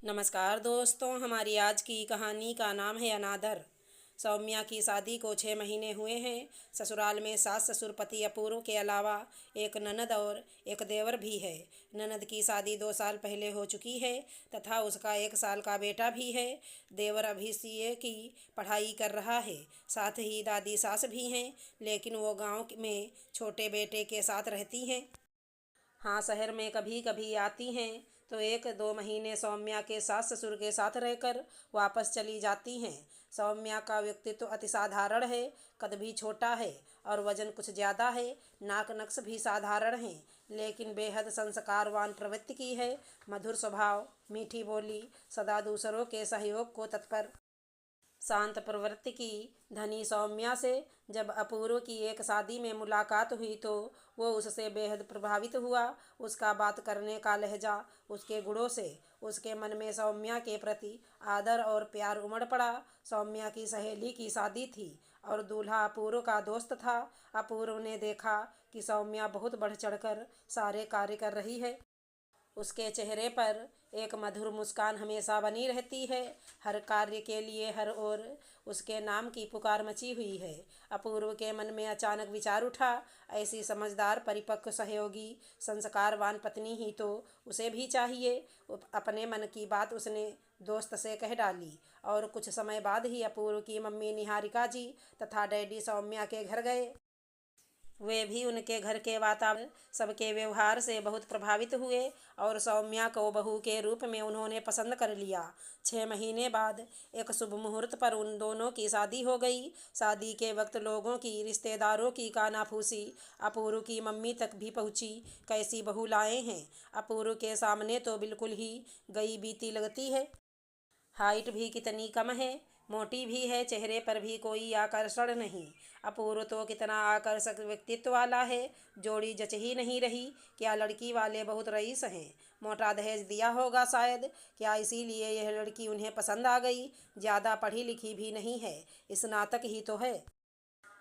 नमस्कार दोस्तों, हमारी आज की कहानी का नाम है अनादर। सौम्या की शादी को 6 महीने हुए हैं। ससुराल में सास ससुर पति अपूर्व के अलावा एक ननद और एक देवर भी है। ननद की शादी 2 साल पहले हो चुकी है तथा उसका 1 साल का बेटा भी है। देवर अभी सीए की पढ़ाई कर रहा है। साथ ही दादी सास भी हैं, लेकिन वो गांव में छोटे बेटे के साथ रहती हैं। हाँ, शहर में कभी कभी आती हैं तो 1-2 महीने सौम्या के सास ससुर के साथ रहकर वापस चली जाती हैं। सौम्या का व्यक्तित्व अति साधारण है। कद भी छोटा है और वजन कुछ ज़्यादा है। नाक नक्श भी साधारण है, लेकिन बेहद संस्कारवान प्रवृत्ति की है। मधुर स्वभाव, मीठी बोली, सदा दूसरों के सहयोग को तत्पर, शांत प्रवृत्ति की धनी सौम्या से जब अपूर्व की एक शादी में मुलाकात हुई तो वो उससे बेहद प्रभावित हुआ। उसका बात करने का लहजा, उसके गुणों से उसके मन में सौम्या के प्रति आदर और प्यार उमड़ पड़ा। सौम्या की सहेली की शादी थी और दूल्हा अपूर्व का दोस्त था। अपूर्व ने देखा कि सौम्या बहुत बढ़ चढ़कर सारे कार्य कर रही है। उसके चेहरे पर एक मधुर मुस्कान हमेशा बनी रहती है। हर कार्य के लिए हर ओर उसके नाम की पुकार मची हुई है। अपूर्व के मन में अचानक विचार उठा, ऐसी समझदार, परिपक्व, सहयोगी, संस्कारवान पत्नी ही तो उसे भी चाहिए। अपने मन की बात उसने दोस्त से कह डाली और कुछ समय बाद ही अपूर्व की मम्मी निहारिका जी तथा डैडी सौम्या के घर गए। वे भी उनके घर के वातावरण, सबके व्यवहार से बहुत प्रभावित हुए और सौम्या को बहू के रूप में उन्होंने पसंद कर लिया। 6 महीने बाद एक शुभ मुहूर्त पर उन दोनों की शादी हो गई। शादी के वक्त लोगों की, रिश्तेदारों की कानाफूसी अपूर्व की मम्मी तक भी पहुंची। कैसी बहू लाए हैं। अपूर्व के सामने तो बिल्कुल ही गई बीती लगती है। हाइट भी कितनी कम है, मोटी भी है, चेहरे पर भी कोई आकर्षण नहीं। अपूर्व तो कितना आकर्षक व्यक्तित्व वाला है, जोड़ी जच ही नहीं रही। क्या लड़की वाले बहुत रईस हैं। मोटा दहेज दिया होगा शायद, क्या इसीलिए यह लड़की उन्हें पसंद आ गई। ज़्यादा पढ़ी लिखी भी नहीं है, स्नातक ही तो है।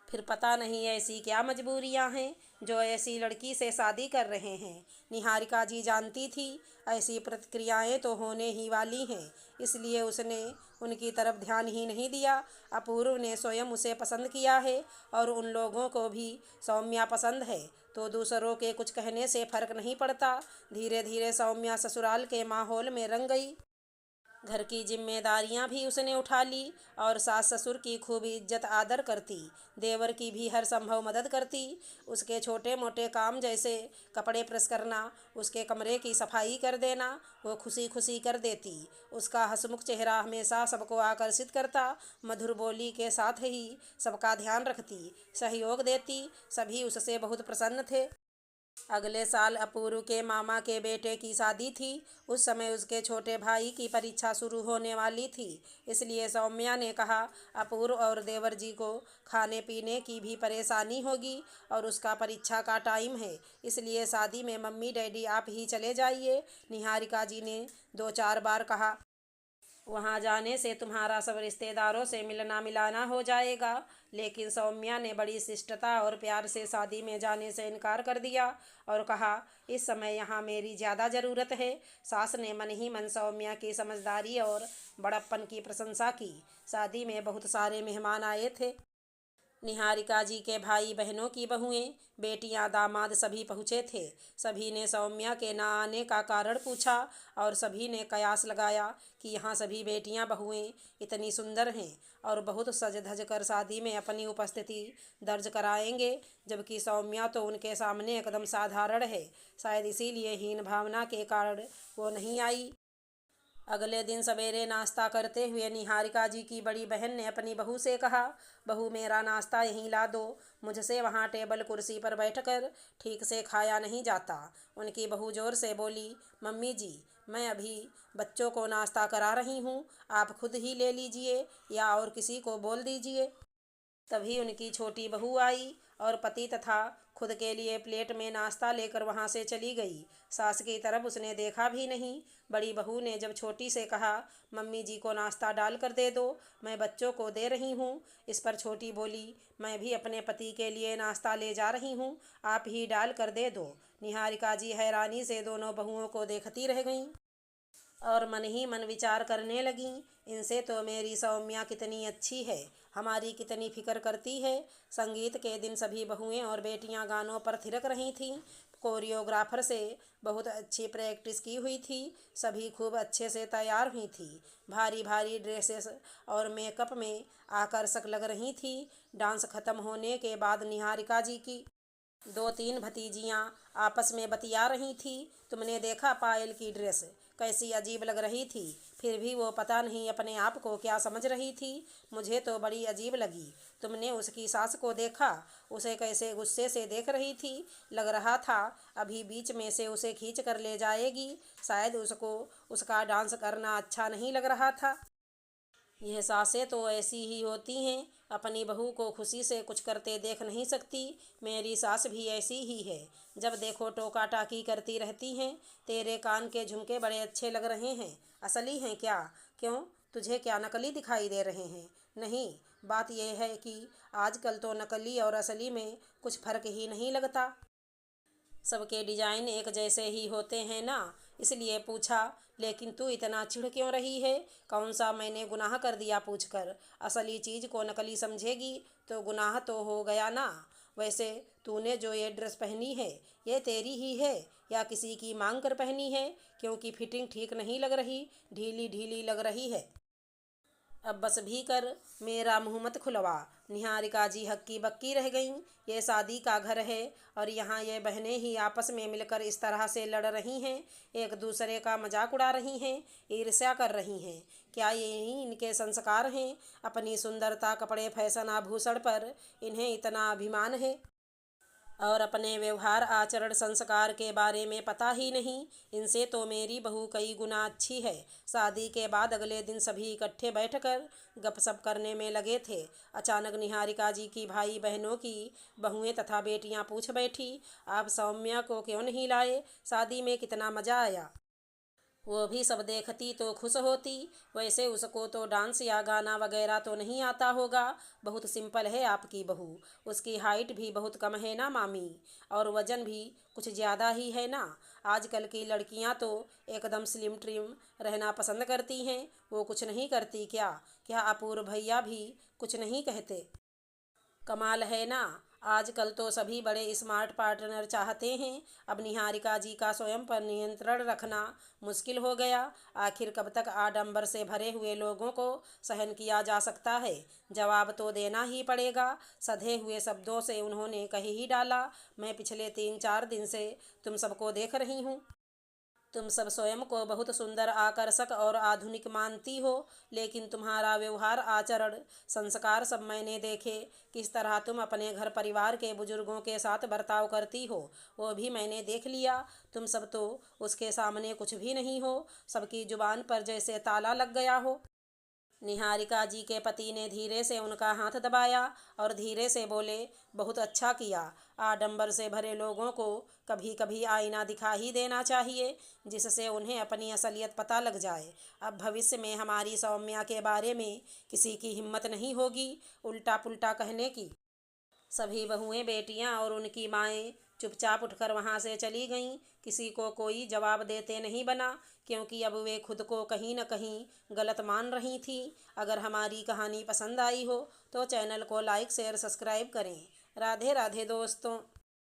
फिर पता नहीं ऐसी क्या मजबूरियां हैं जो ऐसी लड़की से शादी कर रहे हैं। निहारिका जी जानती थी ऐसी प्रतिक्रियाएं तो होने ही वाली हैं, इसलिए उसने उनकी तरफ ध्यान ही नहीं दिया। अपूर्व ने स्वयं उसे पसंद किया है और उन लोगों को भी सौम्या पसंद है, तो दूसरों के कुछ कहने से फर्क नहीं पड़ता। धीरे धीरे सौम्या ससुराल के माहौल में रंग गई। घर की जिम्मेदारियां भी उसने उठा ली और सास ससुर की खूब इज्जत आदर करती। देवर की भी हर संभव मदद करती। उसके छोटे मोटे काम जैसे कपड़े प्रेस करना, उसके कमरे की सफाई कर देना, वो खुशी खुशी कर देती। उसका हंसमुख चेहरा हमेशा सबको आकर्षित करता। मधुर बोली के साथ ही सबका ध्यान रखती, सहयोग देती। सभी उससे बहुत प्रसन्न थे। अगले साल अपूर्व के मामा के बेटे की शादी थी। उस समय उसके छोटे भाई की परीक्षा शुरू होने वाली थी, इसलिए सौम्या ने कहा अपूर्व और देवर जी को खाने पीने की भी परेशानी होगी और उसका परीक्षा का टाइम है, इसलिए शादी में मम्मी डैडी आप ही चले जाइए। निहारिका जी ने 2-4 बार कहा। वहाँ जाने से तुम्हारा सब रिश्तेदारों से मिलना मिलाना हो जाएगा, लेकिन सौम्या ने बड़ी शिष्टता और प्यार से शादी में जाने से इनकार कर दिया और कहा इस समय यहाँ मेरी ज़्यादा ज़रूरत है। सास ने मन ही मन सौम्या की समझदारी और बड़प्पन की प्रशंसा की। शादी में बहुत सारे मेहमान आए थे। निहारिका जी के भाई बहनों की बहुएं, बेटियां, दामाद सभी पहुँचे थे। सभी ने सौम्या के ना आने का कारण पूछा और सभी ने कयास लगाया कि यहाँ सभी बेटियां बहुएं इतनी सुंदर हैं और बहुत सज धज कर शादी में अपनी उपस्थिति दर्ज कराएंगे, जबकि सौम्या तो उनके सामने एकदम साधारण है। शायद इसीलिए हीन भावना के कारण वो नहीं आई। अगले दिन सवेरे नाश्ता करते हुए निहारिका जी की बड़ी बहन ने अपनी बहू से कहा, बहू मेरा नाश्ता यहीं ला दो, मुझसे वहाँ टेबल कुर्सी पर बैठकर ठीक से खाया नहीं जाता। उनकी बहू जोर से बोली, मम्मी जी मैं अभी बच्चों को नाश्ता करा रही हूँ, आप खुद ही ले लीजिए या और किसी को बोल दीजिए। तभी उनकी छोटी बहू आई और पति तथा खुद के लिए प्लेट में नाश्ता लेकर वहाँ से चली गई। सास की तरफ उसने देखा भी नहीं। बड़ी बहू ने जब छोटी से कहा, मम्मी जी को नाश्ता डाल कर दे दो, मैं बच्चों को दे रही हूँ, इस पर छोटी बोली, मैं भी अपने पति के लिए नाश्ता ले जा रही हूँ, आप ही डाल कर दे दो। निहारिका जी हैरानी से दोनों बहुओं को देखती रह गईं। और मन ही मन विचार करने लगीं, इनसे तो मेरी सौम्या कितनी अच्छी है, हमारी कितनी फिक्र करती है। संगीत के दिन सभी बहुएं और बेटियां गानों पर थिरक रही थीं। कोरियोग्राफर से बहुत अच्छी प्रैक्टिस की हुई थी। सभी खूब अच्छे से तैयार हुई थी। भारी भारी ड्रेसेस और मेकअप में आकर्षक लग रही थी। डांस खत्म होने के बाद निहारिका जी की 2-3 भतीजियां आपस में बतिया रही थी। तुमने देखा पायल की ड्रेस कैसी अजीब लग रही थी। फिर भी वो पता नहीं अपने आप को क्या समझ रही थी। मुझे तो बड़ी अजीब लगी। तुमने उसकी सास को देखा, उसे कैसे गुस्से से देख रही थी। लग रहा था अभी बीच में से उसे खींच कर ले जाएगी। शायद उसको उसका डांस करना अच्छा नहीं लग रहा था। यह सासें तो ऐसी ही होती हैं, अपनी बहू को खुशी से कुछ करते देख नहीं सकती। मेरी सास भी ऐसी ही है, जब देखो टोका टाकी करती रहती हैं। तेरे कान के झुमके बड़े अच्छे लग रहे हैं, असली हैं क्या? क्यों, तुझे क्या नकली दिखाई दे रहे हैं? नहीं, बात यह है कि आजकल तो नकली और असली में कुछ फ़र्क ही नहीं लगता। सबके डिजाइन एक जैसे ही होते हैं ना, इसलिए पूछा। लेकिन तू इतना चिढ़ क्यों रही है? कौन सा मैंने गुनाह कर दिया पूछकर? असली चीज़ को नकली समझेगी तो गुनाह तो हो गया ना। वैसे तूने जो ये ड्रेस पहनी है, ये तेरी ही है या किसी की मांग कर पहनी है? क्योंकि फिटिंग ठीक नहीं लग रही, ढीली ढीली लग रही है। अब बस भी कर, मेरा मुँह मत खुलवा। निहारिका जी हक्की बक्की रह गईं। ये शादी का घर है और यहाँ ये बहनें ही आपस में मिलकर इस तरह से लड़ रही हैं, एक दूसरे का मजाक उड़ा रही हैं, ईर्ष्या कर रही हैं। क्या यही इनके संस्कार हैं? अपनी सुंदरता, कपड़े, फैशन, आभूषण पर इन्हें इतना अभिमान है और अपने व्यवहार, आचरण, संस्कार के बारे में पता ही नहीं। इनसे तो मेरी बहू कई गुना अच्छी है। शादी के बाद अगले दिन सभी इकट्ठे बैठकर गपशप करने में लगे थे। अचानक निहारिका जी की भाई बहनों की बहुएं तथा बेटियां पूछ बैठी, आप सौम्या को क्यों नहीं लाए? शादी में कितना मज़ा आया। वो भी सब देखती तो खुश होती। वैसे उसको तो डांस या गाना वगैरह तो नहीं आता होगा। बहुत सिंपल है आपकी बहू। उसकी हाइट भी बहुत कम है ना मामी, और वज़न भी कुछ ज़्यादा ही है ना। आजकल की लड़कियां तो एकदम स्लिम ट्रिम रहना पसंद करती हैं। वो कुछ नहीं करती क्या? क्या अपूर्व भैया भी कुछ नहीं कहते? कमाल है ना। आजकल तो सभी बड़े स्मार्ट पार्टनर चाहते हैं। अब निहारिका जी का स्वयं पर नियंत्रण रखना मुश्किल हो गया। आखिर कब तक आडंबर से भरे हुए लोगों को सहन किया जा सकता है? जवाब तो देना ही पड़ेगा। सधे हुए शब्दों से उन्होंने कह ही डाला, मैं पिछले 3-4 दिन से तुम सबको देख रही हूँ। तुम सब स्वयं को बहुत सुंदर, आकर्षक और आधुनिक मानती हो, लेकिन तुम्हारा व्यवहार, आचरण, संस्कार सब मैंने देखे। किस तरह तुम अपने घर परिवार के बुजुर्गों के साथ बर्ताव करती हो, वो भी मैंने देख लिया। तुम सब तो उसके सामने कुछ भी नहीं हो। सबकी जुबान पर जैसे ताला लग गया हो। निहारिका जी के पति ने धीरे से उनका हाथ दबाया और धीरे से बोले, बहुत अच्छा किया। आडंबर से भरे लोगों को कभी कभी आईना दिखा ही देना चाहिए, जिससे उन्हें अपनी असलियत पता लग जाए। अब भविष्य में हमारी सौम्या के बारे में किसी की हिम्मत नहीं होगी उल्टा पुल्टा कहने की। सभी बहुएं, बेटियां और उनकी माएं चुपचाप उठकर वहां से चली गईं। किसी को कोई जवाब देते नहीं बना, क्योंकि अब वे खुद को कहीं न कहीं गलत मान रही थी। अगर हमारी कहानी पसंद आई हो तो चैनल को लाइक, शेयर, सब्सक्राइब करें। राधे राधे दोस्तों।